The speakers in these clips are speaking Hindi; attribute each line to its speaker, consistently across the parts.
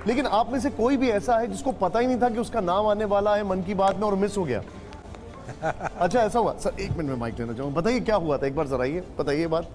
Speaker 1: लेकिन आप में से कोई भी ऐसा है जिसको पता ही नहीं था कि उसका नाम आने वाला है मन की बात में और मिस हो गया? अच्छा ऐसा हुआ सर, एक मिनट में माइक लेना चाहूँगा, बताइए क्या हुआ था, एक बार जरा ये बताइए बात।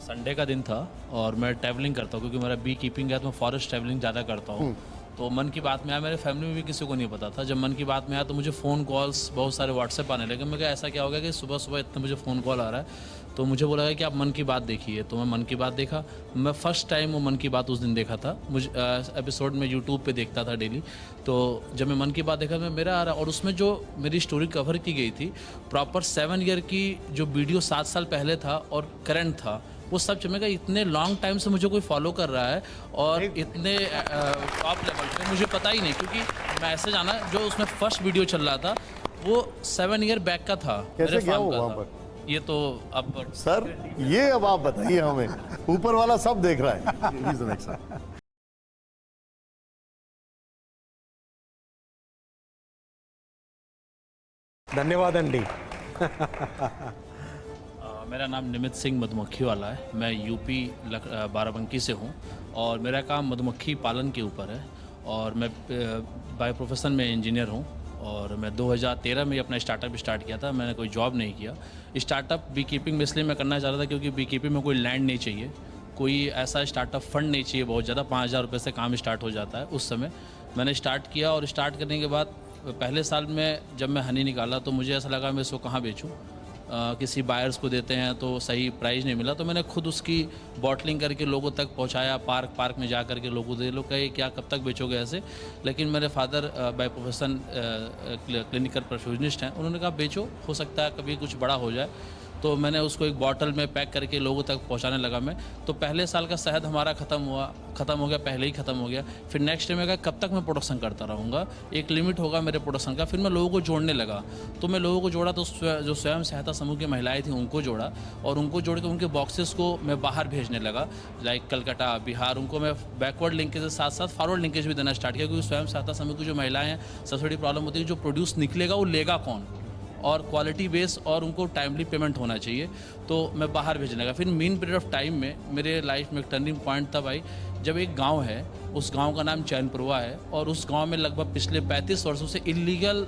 Speaker 2: संडे का दिन था और मैं ट्रैवलिंग करता हूँ क्योंकि मेरा बी कीपिंग है तो मैं फॉरेस्ट ट्रैवलिंग ज़्यादा करता हूँ। तो मन की बात में आया, मेरे फैमिली में भी किसी को नहीं पता था। जब मन की बात में आया तो मुझे फ़ोन कॉल्स बहुत सारे व्हाट्सएप आने लगे। मैं कहा ऐसा क्या हो गया कि सुबह सुबह इतना मुझे फ़ोन कॉल आ रहा है। तो मुझे बोला गया कि आप मन की बात देखिए, तो मैं मन की बात देखा। मैं फ़र्स्ट टाइम वो मन की बात उस दिन देखा था। मुझे एपिसोड में यूट्यूब पे देखता था डेली। तो जब मैं मन की बात देखा मैं मेरा आ रहा, और उसमें जो मेरी स्टोरी कवर की गई थी प्रॉपर 7 ईयर की जो वीडियो 7 साल पहले था और करंट था, वो सब चमेगा। इतने लॉन्ग टाइम से मुझे कोई फॉलो कर रहा है और इतने टॉप लेवल पे मुझे पता ही नहीं, क्योंकि मैसेज आना जो उसमें फर्स्ट वीडियो चल रहा था वो 7 ईयर बैक का था।
Speaker 1: कैसे गया वो वहाँ पर?
Speaker 2: ये तो अब
Speaker 1: सर ये अब आप बताइए हमें, ऊपर वाला सब देख रहा है। He's the next one.
Speaker 3: धन्यवाद अंडी।
Speaker 2: मेरा नाम निमित सिंह मधुमक्खी वाला है। मैं यूपी बाराबंकी से हूँ और मेरा काम मधुमक्खी पालन के ऊपर है। और मैं बाय प्रोफेशन में इंजीनियर हूँ और मैं 2013 में अपना स्टार्टअप स्टार्ट किया था। मैंने कोई जॉब नहीं किया। स्टार्टअप बी कीपिंग में इसलिए मैं करना चाह रहा था क्योंकि बी कीपिंग में कोई लैंड नहीं चाहिए, कोई ऐसा स्टार्टअप फंड नहीं चाहिए बहुत ज़्यादा। 5,000 रुपये से काम स्टार्ट हो जाता है। उस समय मैंने स्टार्ट किया और स्टार्ट करने के बाद पहले साल में जब मैं हनी निकाला तो मुझे ऐसा लगा मैं इसको कहाँ बेचूँ। किसी बायर्स को देते हैं तो सही प्राइस नहीं मिला, तो मैंने खुद उसकी बॉटलिंग करके लोगों तक पहुंचाया। पार्क में जा कर के लोगों दे, लोग कहे क्या कब तक बेचोगे ऐसे। लेकिन मेरे father by profession clinical perfusionist हैं, उन्होंने कहा बेचो, हो सकता है कभी कुछ बड़ा हो जाए। तो मैंने उसको एक बॉटल में पैक करके लोगों तक पहुंचाने लगा मैं। तो पहले साल का शहद हमारा ख़त्म हो गया, पहले ही ख़त्म हो गया। फिर नेक्स्ट टाइम मैं कहा कब तक मैं प्रोडक्शन करता रहूँगा, एक लिमिट होगा मेरे प्रोडक्शन का। फिर मैं लोगों को जोड़ने लगा। तो मैं लोगों को जोड़ा तो जो स्वयं सहायता समूह की महिलाएं थीं उनको जोड़ा, और उनको जोड़ के उनके बॉक्सेस को मैं बाहर भेजने लगा, लाइक कलकत्ता, बिहार। उनको मैं बैकवर्ड लिंकेज के साथ साथ फॉरवर्ड लिंकेज भी देना स्टार्ट किया, क्योंकि स्वयं सहायता समूह की जो महिलाएँ हैं सबसे बड़ी प्रॉब्लम होती है जो प्रोड्यूस निकलेगा वो लेगा कौन, और क्वालिटी बेस और उनको टाइमली पेमेंट होना चाहिए। तो मैं बाहर भेजने लगा। फिर मीन पीरियड ऑफ टाइम में मेरे लाइफ में एक टर्निंग पॉइंट था भाई, जब एक गांव है, उस गांव का नाम चैनपुरवा है, और उस गांव में लगभग पिछले 35 वर्षों से इलीगल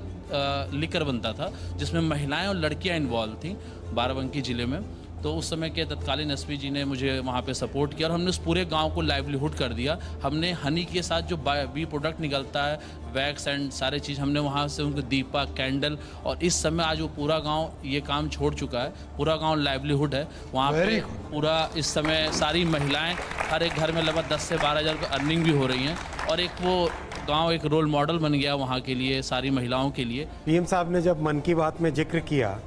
Speaker 2: लिकर बनता था जिसमें महिलाएं और लड़कियां इन्वॉल्व थीं बाराबंकी ज़िले में। तो उस समय के तत्कालीन एसपी जी ने मुझे वहाँ पे सपोर्ट किया और हमने उस पूरे गांव को लाइवलीहुड कर दिया। हमने हनी के साथ जो बी प्रोडक्ट निकलता है, वैक्स एंड सारे चीज़, हमने वहाँ से उनको दीपक, कैंडल, और इस समय आज वो पूरा गांव ये काम छोड़ चुका है। पूरा गांव लाइवलीहुड है वहाँ पे। पूरा इस समय सारी महिलाएं, हर एक घर में लगभग 10 से 12 हज़ार रुपये अर्निंग भी हो रही हैं, और एक वो गाँव एक रोल मॉडल बन गया वहाँ के लिए, सारी महिलाओं के लिए।
Speaker 3: पीएम साहब ने जब मन की बात में जिक्र किया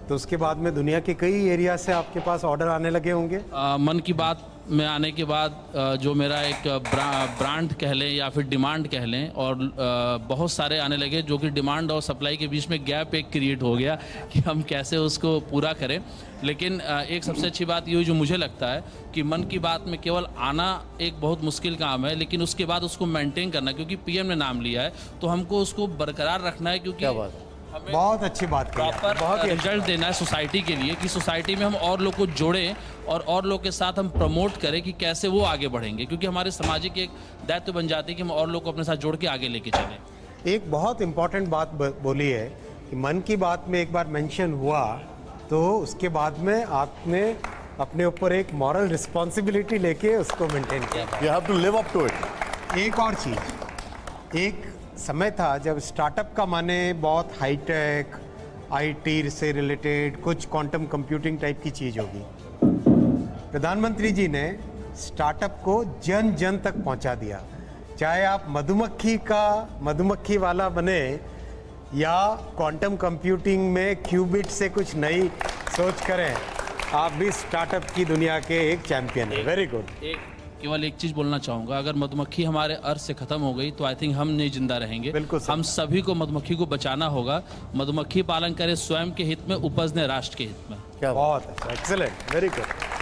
Speaker 3: तो उसके बाद में दुनिया के कई एरिया से आपके पास ऑर्डर आने लगे होंगे।
Speaker 2: मन की बात में आने के बाद जो मेरा एक ब्रांड कह लें या फिर डिमांड कह लें, और बहुत सारे आने लगे, जो कि डिमांड और सप्लाई के बीच में गैप एक क्रिएट हो गया कि हम कैसे उसको पूरा करें। लेकिन एक सबसे अच्छी बात ये हुई जो मुझे लगता है कि मन की बात में केवल आना एक बहुत मुश्किल काम है, लेकिन उसके बाद उसको मेंटेन करना, क्योंकि पीएम ने नाम लिया है तो हमको उसको बरकरार रखना है। क्योंकि
Speaker 3: क्या बात है, बहुत अच्छी बात कही,
Speaker 2: प्रॉपर रिजल्ट देना है सोसाइटी के लिए, कि सोसाइटी में हम और लोग को जोड़ें और लोग के साथ हम प्रमोट करें कि कैसे वो आगे बढ़ेंगे, क्योंकि हमारे सामाजिक एक दायित्व बन जाती है कि हम और लोग को अपने साथ जोड़ के आगे लेके चलें।
Speaker 3: एक बहुत इम्पॉर्टेंट बात बोली है कि मन की बात में एक बार मेंशन हुआ तो उसके बाद में आपने अपने ऊपर एक मॉरल रिस्पॉन्सिबिलिटी लेके उसको मेंटेन किया।
Speaker 1: You have to live up to it.
Speaker 3: एक और चीज़, एक समय था जब स्टार्टअप का माने बहुत हाईटेक, आईटी से रिलेटेड कुछ क्वांटम कंप्यूटिंग टाइप की चीज़ होगी। प्रधानमंत्री जी ने स्टार्टअप को जन जन तक पहुंचा दिया। चाहे आप मधुमक्खी वाला बने या क्वांटम कंप्यूटिंग में क्यूबिट से कुछ नई सोच करें, आप भी स्टार्टअप की दुनिया के एक चैंपियन हैं। Very good.
Speaker 2: केवल एक चीज़ बोलना चाहूँगा, अगर मधुमक्खी हमारे अर्थ से ख़त्म हो गई तो आई थिंक हम नहीं जिंदा रहेंगे।
Speaker 3: बिल्कुल।
Speaker 2: हम सभी को मधुमक्खी को बचाना होगा। मधुमक्खी पालन करें स्वयं के हित में, उपजने राष्ट्र के हित में।
Speaker 3: क्या बहुत अच्छा, एक्सीलेंट, वेरी गुड।